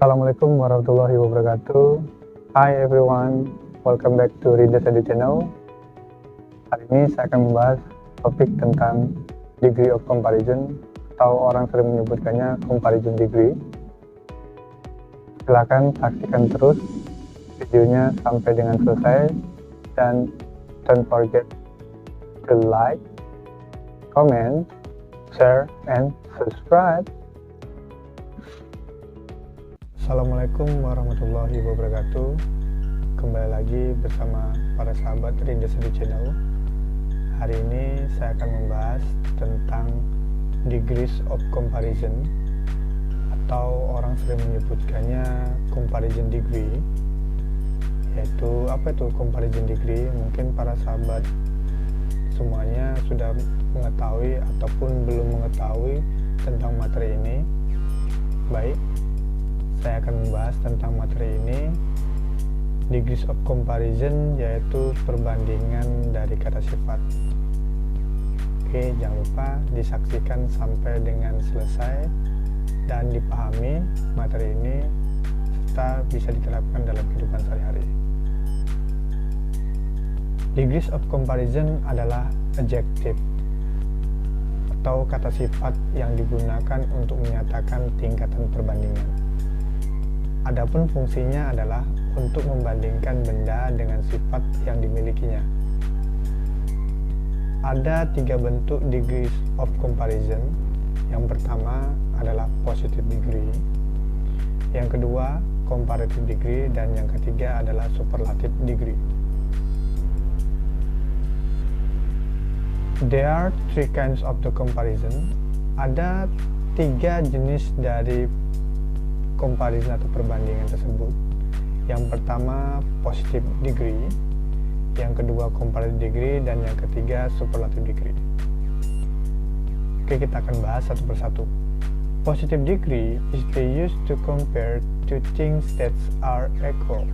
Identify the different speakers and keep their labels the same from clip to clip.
Speaker 1: Assalamualaikum warahmatullahi wabarakatuh. Hi everyone, welcome back to Reader Study Channel. Hari ini saya akan membahas topik tentang degree of comparison, atau orang sering menyebutkannya comparison degree. Silakan saksikan terus videonya sampai dengan selesai, dan don't forget to like, comment, share, and subscribe. Assalamualaikum warahmatullahi wabarakatuh. Kembali lagi bersama para sahabat Reader Study Channel. Hari ini saya akan membahas tentang degrees of comparison, atau orang sering menyebutkannya comparison degree. Yaitu apa itu comparison degree? Mungkin para sahabat semuanya sudah mengetahui ataupun belum mengetahui tentang materi ini. Baik, saya akan membahas tentang materi ini. Degrees of comparison yaitu perbandingan dari kata sifat. Oke, jangan lupa disaksikan sampai dengan selesai dan dipahami materi ini serta bisa diterapkan dalam kehidupan sehari-hari. Degrees of comparison adalah adjective atau kata sifat yang digunakan untuk menyatakan tingkatan perbandingan. Adapun fungsinya adalah untuk membandingkan benda dengan sifat yang dimilikinya. Ada 3 bentuk degrees of comparison. Yang pertama adalah positive degree, yang kedua comparative degree, dan yang ketiga adalah superlative degree. There are 3 kinds of the comparison. Ada 3 jenis dari comparison atau perbandingan tersebut. Yang pertama positive degree, yang kedua comparative degree, dan yang ketiga superlative degree. Oke, kita akan bahas satu persatu. Positive degree is the used to compare two things that are equal.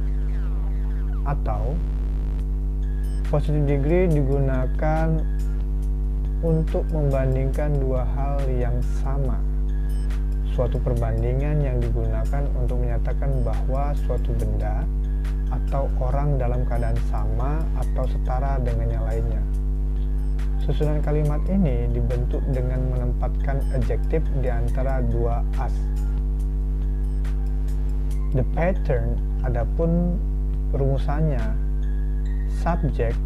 Speaker 1: Atau positive degree digunakan untuk membandingkan dua hal yang sama. Suatu perbandingan yang digunakan untuk menyatakan bahwa suatu benda atau orang dalam keadaan sama atau setara dengan yang lainnya. Susunan kalimat ini dibentuk dengan menempatkan adjektif di antara dua as. The pattern, adapun rumusannya, subject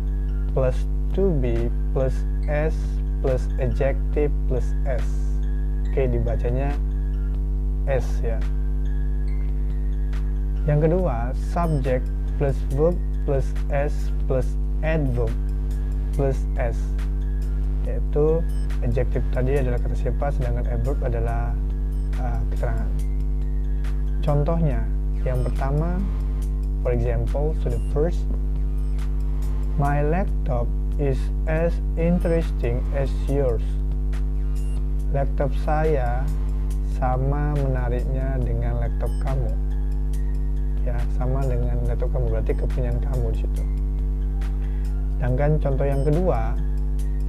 Speaker 1: plus to be plus s plus adjective plus s. Oke, dibacanya S ya. Yang kedua, subject plus verb plus S plus adverb plus S, yaitu adjective tadi adalah kata sifat, sedangkan adverb adalah keterangan. Contohnya, yang pertama, for example, so the first, my laptop is as interesting as yours. Laptop saya sama menariknya dengan laptop kamu. Ya, sama dengan laptop kamu, berarti kepunyaan kamu di situ. Sedangkan contoh yang kedua,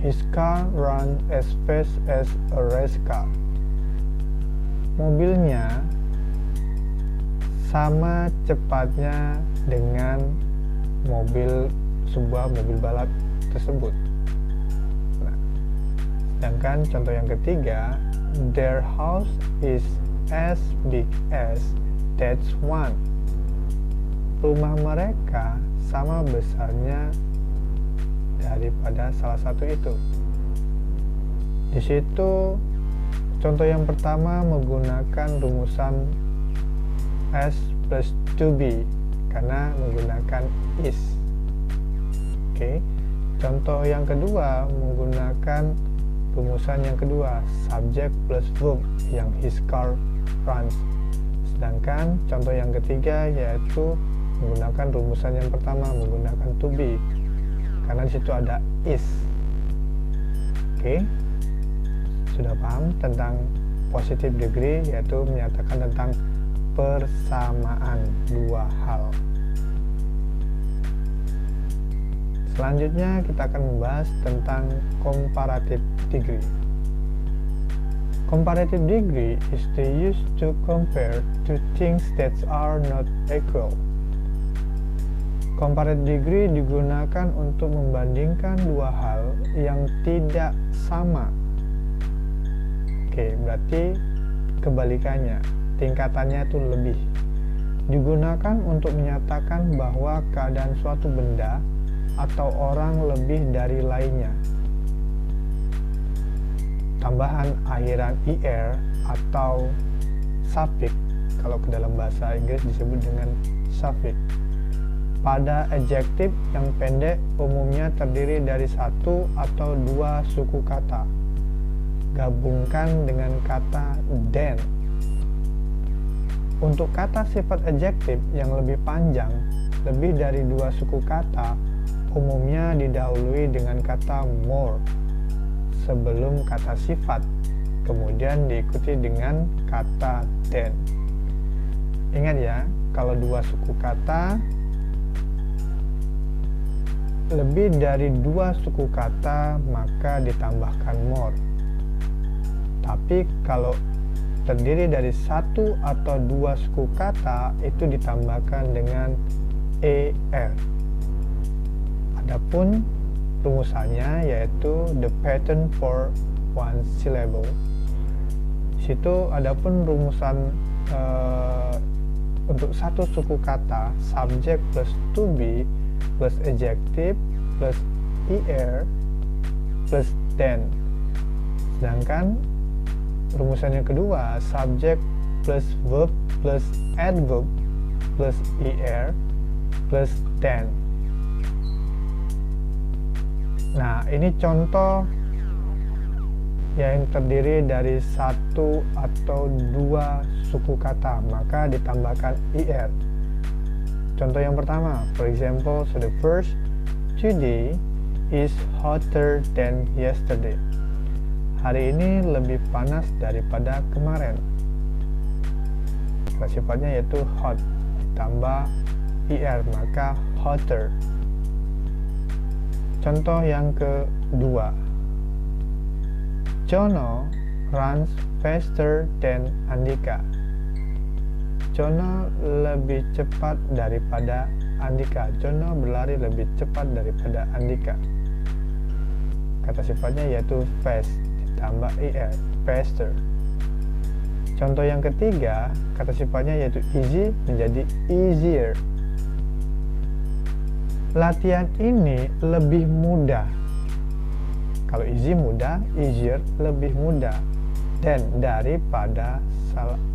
Speaker 1: his car runs as fast as a race car. Mobilnya sama cepatnya dengan sebuah mobil balap tersebut. Nah, sedangkan contoh yang ketiga, their house is as big as that one. Rumah mereka sama besarnya daripada salah satu itu. Di situ contoh yang pertama menggunakan rumusan S plus to be karena menggunakan is. Oke. Contoh yang kedua menggunakan rumusan yang kedua, subject plus verb, yang his car runs. Sedangkan contoh yang ketiga yaitu menggunakan rumusan yang pertama, menggunakan to be, karena di situ ada is. Oke, sudah paham tentang positive degree, yaitu menyatakan tentang persamaan dua hal. Selanjutnya kita akan membahas tentang comparative degree. Comparative degree is used to compare two things that are not equal. Comparative degree digunakan untuk membandingkan dua hal yang tidak sama. Oke, berarti kebalikannya, tingkatannya itu lebih. Digunakan untuk menyatakan bahwa keadaan suatu benda atau orang lebih dari lainnya. Tambahan akhiran er atau suffix, kalau ke dalam bahasa Inggris disebut dengan suffix. Pada adjektif yang pendek umumnya terdiri dari satu atau dua suku kata. Gabungkan dengan kata than. Untuk kata sifat adjektif yang lebih panjang, lebih dari dua suku kata, umumnya didahului dengan kata more sebelum kata sifat, kemudian diikuti dengan kata than. Ingat ya, kalau dua suku kata, lebih dari dua suku kata, maka ditambahkan more. Tapi kalau terdiri dari satu atau dua suku kata, itu ditambahkan dengan er. Adapun rumusannya yaitu the pattern for one syllable. Situ adapun rumusan untuk satu suku kata, subject plus to be plus adjective plus er plus than. Sedangkan rumusan yang kedua, subject plus verb plus adverb plus er plus than. Nah, ini contoh yang terdiri dari satu atau dua suku kata, maka ditambahkan er. Contoh yang pertama, for example, so the first, today is hotter than yesterday. Hari ini lebih panas daripada kemarin. Sifatnya yaitu hot, ditambah er, maka hotter. Contoh yang kedua, Jono runs faster than Andika. Jono lebih cepat daripada Andika. Jono berlari lebih cepat daripada Andika. Kata sifatnya yaitu fast, ditambah er, faster. Contoh yang ketiga, kata sifatnya yaitu easy menjadi easier. Latihan ini lebih mudah. Kalau easy mudah, easier lebih mudah dan daripada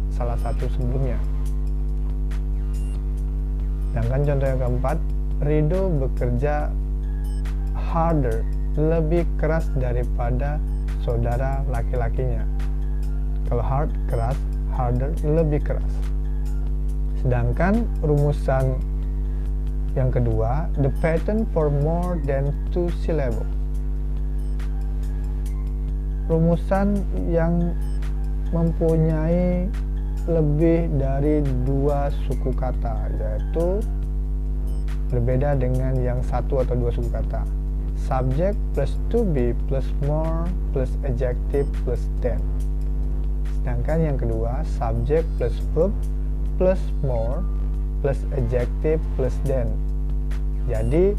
Speaker 1: salah satu sebelumnya. Sedangkan contoh yang keempat, Rido bekerja harder, lebih keras daripada saudara laki-lakinya. Kalau hard keras, harder lebih keras. Sedangkan rumusan yang kedua, the pattern for more than two syllable. Rumusan yang mempunyai lebih dari dua suku kata, yaitu berbeda dengan yang satu atau dua suku kata. Subject plus to be plus more plus adjective plus than. Sedangkan yang kedua, subject plus verb plus more plus adjective plus than. Jadi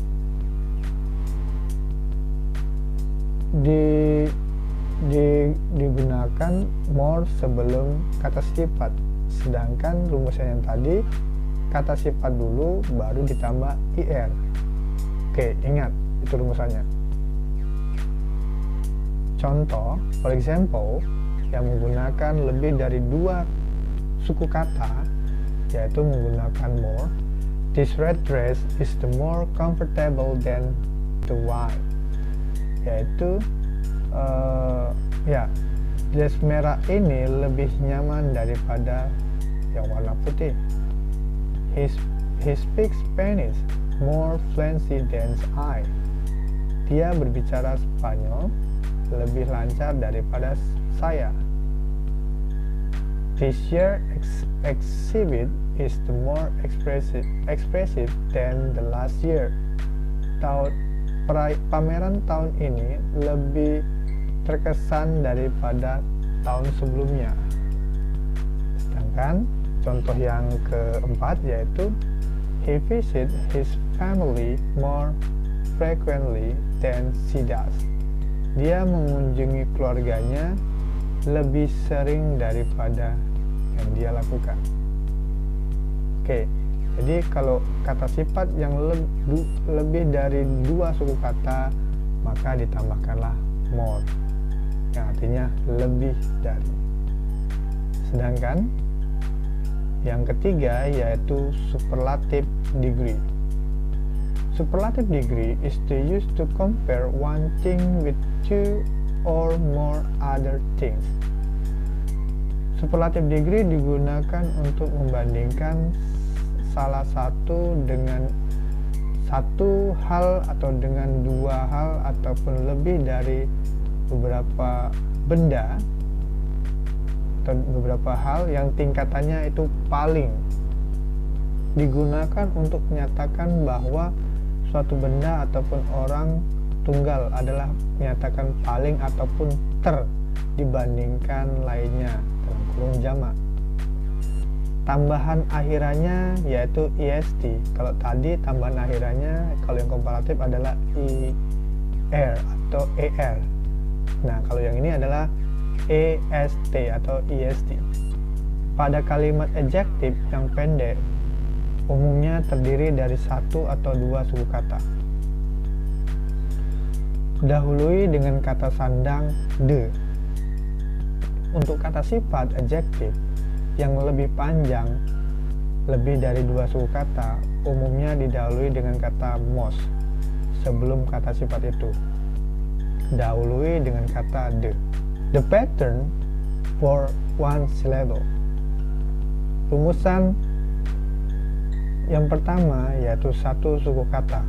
Speaker 1: digunakan more sebelum kata sifat. Sedangkan rumusan yang tadi, kata sifat dulu baru ditambah er. Oke, ingat itu rumusannya. Contoh, for example, yang menggunakan lebih dari dua suku kata, yaitu menggunakan more. This red dress is the more comfortable than the white. Yaitu dress merah ini lebih nyaman daripada yang warna putih. He speaks Spanish more fluently than I. Dia berbicara Spanyol lebih lancar daripada saya. This year exhibit is the more expressive than the last year. Pameran tahun ini lebih terkesan daripada tahun sebelumnya. Sedangkan contoh yang keempat yaitu he visits his family more frequently than she does. Dia mengunjungi keluarganya lebih sering daripada yang dia lakukan. Oke, jadi kalau kata sifat yang lebih dari dua suku kata, maka ditambahkanlah more, yang artinya lebih dari. Sedangkan yang ketiga yaitu superlative degree. Superlative degree is used to compare one thing with two or more other things. Superlative degree digunakan untuk membandingkan salah satu dengan satu hal atau dengan dua hal ataupun lebih dari beberapa benda atau beberapa hal yang tingkatannya itu paling. Digunakan untuk menyatakan bahwa suatu benda ataupun orang tunggal adalah menyatakan paling ataupun ter dibandingkan lainnya, dalam kurung jamak. Tambahan akhirannya yaitu est. Kalau tadi tambahan akhirannya kalau yang komparatif adalah er atau er. Nah, kalau yang ini adalah est atau est. Pada kalimat adjektif yang pendek umumnya terdiri dari satu atau dua suku kata. Dahului dengan kata sandang de. Untuk kata sifat adjektif yang lebih panjang, lebih dari dua suku kata, umumnya didahului dengan kata most sebelum kata sifat itu. Dahului dengan kata the. The pattern for one syllable. Rumusan yang pertama yaitu satu suku kata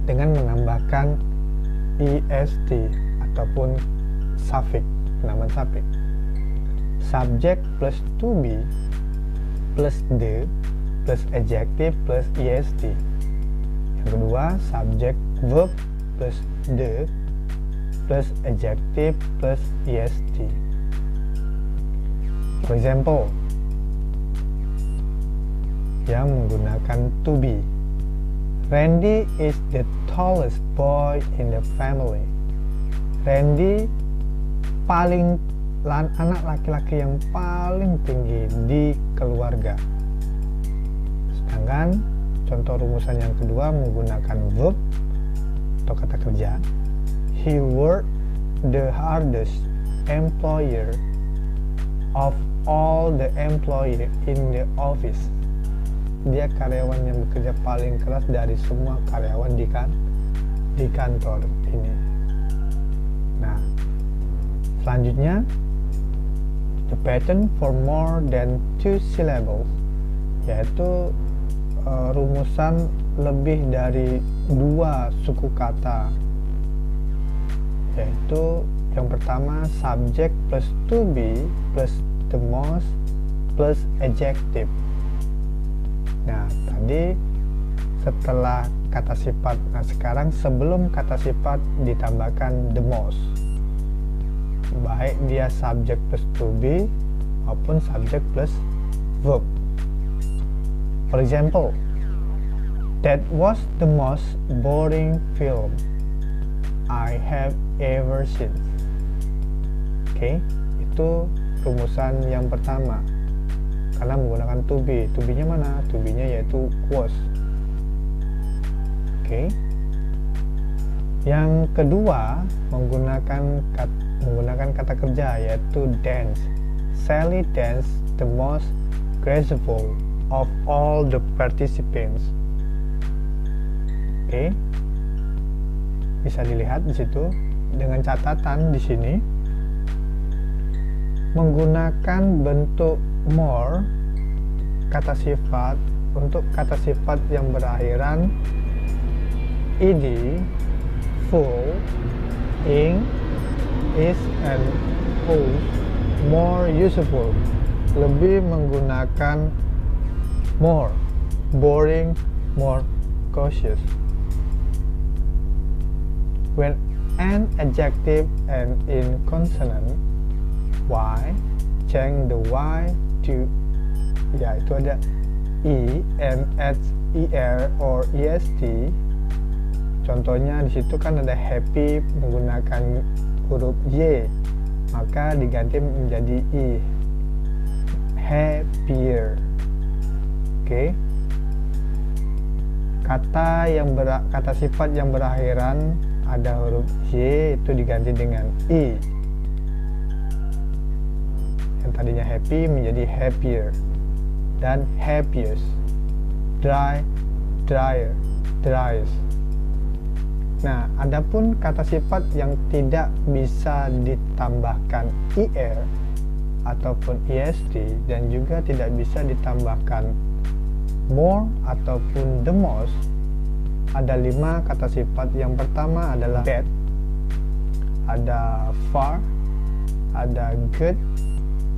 Speaker 1: dengan menambahkan est ataupun suffix, penamaan suffix. Subject plus to be plus the plus adjective plus est. Yang kedua, subject verb plus the plus adjective plus est. For example, yang menggunakan to be. Randy is the tallest boy in the family. Randy paling anak laki-laki yang paling tinggi di keluarga. Sedangkan contoh rumusan yang kedua menggunakan verb atau kata kerja. He worked the hardest employer of all the employee in the office. Dia karyawan yang bekerja paling keras dari semua karyawan di kantor ini. Nah, selanjutnya the pattern for more than two syllables, yaitu rumusan lebih dari dua suku kata, yaitu yang pertama subject plus to be plus the most plus adjective. Nah, tadi setelah kata sifat, nah sekarang sebelum kata sifat ditambahkan the most, baik dia subject plus to be maupun subject plus verb. For example, that was the most boring film I have ever seen. Oke, itu rumusan yang pertama karena menggunakan to be. To be-nya mana? To be-nya yaitu was. Oke. Yang kedua menggunakan kata kerja yaitu dance. Sally danced the most graceful of all the participants. Oke. Bisa dilihat di situ dengan catatan di sini menggunakan bentuk more kata sifat untuk kata sifat yang berakhiran ed, full, ing, is, and was more useful, lebih menggunakan more, boring, more cautious. When an adjective and in consonant Y, change the Y to, ya itu ada E, N, H, E, R, or E, S, T. Contohnya di situ kan ada happy menggunakan huruf Y, maka diganti menjadi I, happier. Oke. Kata sifat yang berakhiran ada huruf Y itu diganti dengan I. Yang tadinya happy menjadi happier dan happiest. Dry, dryer, driest. Nah, adapun kata sifat yang tidak bisa ditambahkan IR ataupun EST dan juga tidak bisa ditambahkan more ataupun the most, ada 5 kata sifat. Yang pertama adalah bad, ada far, ada good,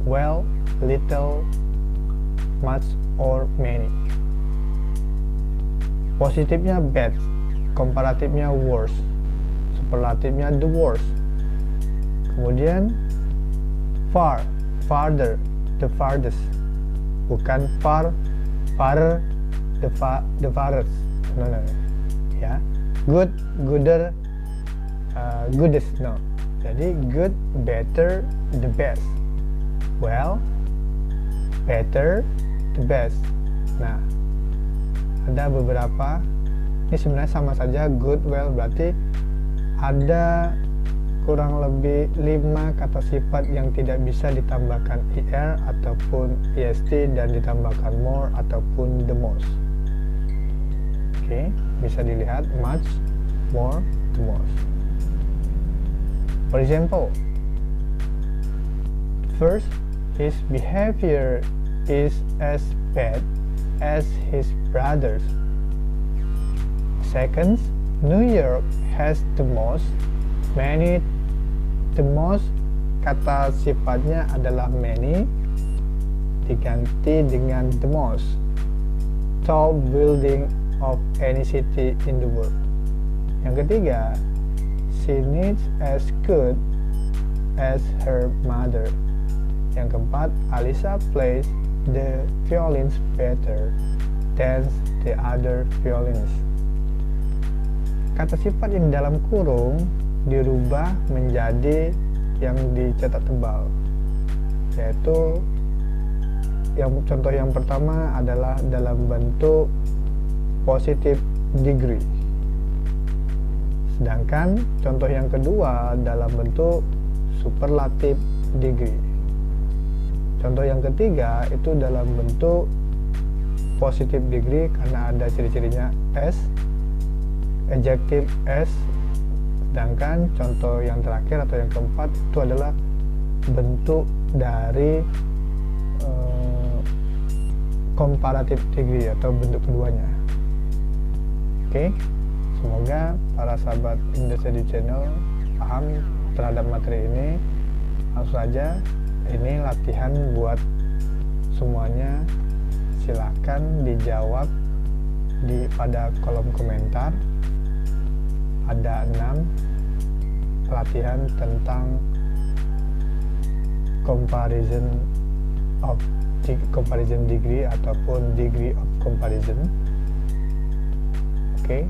Speaker 1: well, little, much, or many. Positifnya bad, komparatifnya worse, superlatifnya the worst. Kemudian far, farther, the farthest, bukan farther, the farthest. No. Ya, good, gooder, goodest. No. Jadi good, better, the best. Well, better, the best. Nah, ada beberapa. Ini sebenarnya sama saja, good, well, berarti ada kurang lebih 5 kata sifat yang tidak bisa ditambahkan IR ataupun EST dan ditambahkan more ataupun the most. Oke, bisa dilihat much, more, the most. For example, first, his behavior is as bad as his brother's. Second, New York has the most many. The most, kata sifatnya adalah many diganti dengan the most tall building of any city in the world. Yang ketiga, she needs as good as her mother. Yang keempat, Alisa plays the violins better than the other violinists. Kata sifat yang dalam kurung dirubah menjadi yang dicetak tebal, yaitu contoh yang pertama adalah dalam bentuk positive degree, sedangkan contoh yang kedua dalam bentuk superlative degree. Contoh yang ketiga itu dalam bentuk positive degree karena ada ciri-cirinya S, adjective S. Sedangkan contoh yang terakhir atau yang keempat itu adalah bentuk dari comparative degree atau bentuk keduanya. Oke, semoga para sahabat Indostudy Channel paham terhadap materi ini. Langsung saja, ini latihan buat semuanya. Silahkan dijawab pada kolom komentar. Ada 6 latihan tentang comparison degree ataupun degree of comparison. Okay,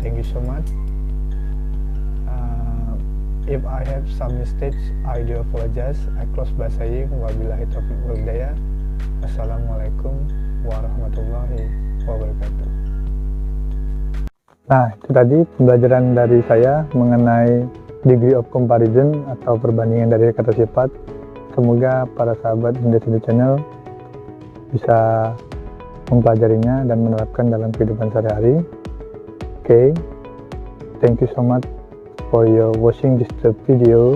Speaker 1: thank you so much. If I have some mistakes, I do apologize. I close by saying wabillahi taufiq wal hidayah. Wassalamualaikum warahmatullahi wabarakatuh. Nah, itu tadi pembelajaran dari saya mengenai degree of comparison atau perbandingan dari kata sifat. Semoga para sahabat Indostudy Channel bisa mempelajarinya dan menerapkan dalam kehidupan sehari-hari. Okay, thank you so much for your watching this video.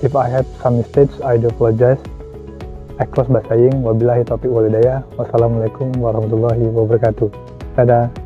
Speaker 1: If I have some mistakes, I do apologize. I close by saying wabillahi taufiq wal hidayah. Wassalamualaikum warahmatullahi wabarakatuh. Dadah.